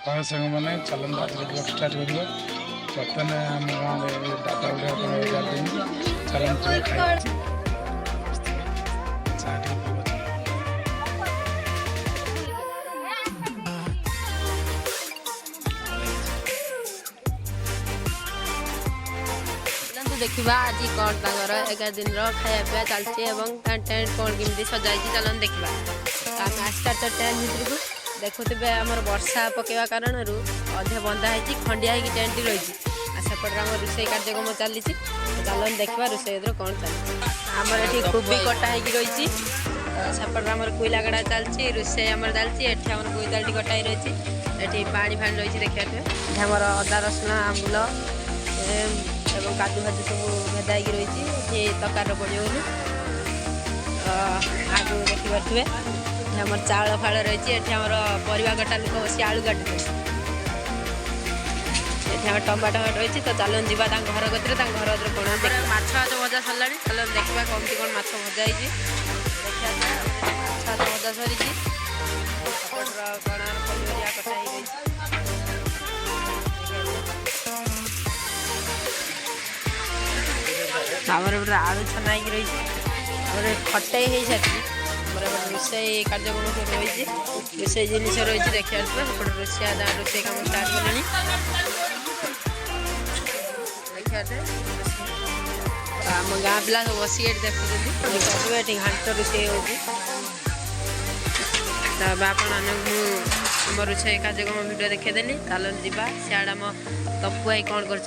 ହଁ ସାଙ୍ଗମାନେ ଚାଲନ୍ତୁ ଆଜି ବ୍ଲଗ୍ ଷ୍ଟାର୍ଟ କରିବା। ବର୍ତ୍ତମାନ ଆମ ଗାଁରେ ଦାଦା ଗୁଡ଼ା ଗାଧୋଇନି ଚାଲନ୍ତୁ ଖାଇବା ଚା ଟିକେ ପିଇବା। देखा आज कौन तर 11 दिन खाया पीवा चलती टेंट कौन कमी सजाई चलन देखा आम आसता तो टेंट भितर को देखुवे आम वर्षा पकेवा कारण अधे बंधा है खंडिया टेंट रही सेपटे आम रोषे कार्यक्रम चली चलन देखा रोषे कौन चलती आमर ये कोबी कटा हो रही सेपटे आम कोईला गड़ा चलती रोषे आम चलती आम बोईताल कटा रही ये पानी फाणी रही देखा आमर अदा रसुण आंबुल एवं काजू भाजू सब भेदाई रही तकार पड़ो बोली आग देखिपे आम चाउल फाड़ रही आमर परिवा कटा लोक बस आलू काटुचे ये टमाटो रही तो चलन जा घर कतरे घर कौन माछ भजा सरला चलन देखा कमती कौन माछ भजा देखा माछ भजा सरी कौन पनीपरिया कटा रही आमर आलू छना रही खटे हो सारी रोषे कार्यक्रम रही रोषे जिन रही देखा सेपटे रोषिया रोषे कम स्टार्ट कले देखा आम गाँ पिला सब बस देखुଛନ୍ତି घाट रोषे होम रोषे कार्यक्रम भिडियो देखेदेली चलन जा सियाड़ आम तपु भाई कौन कर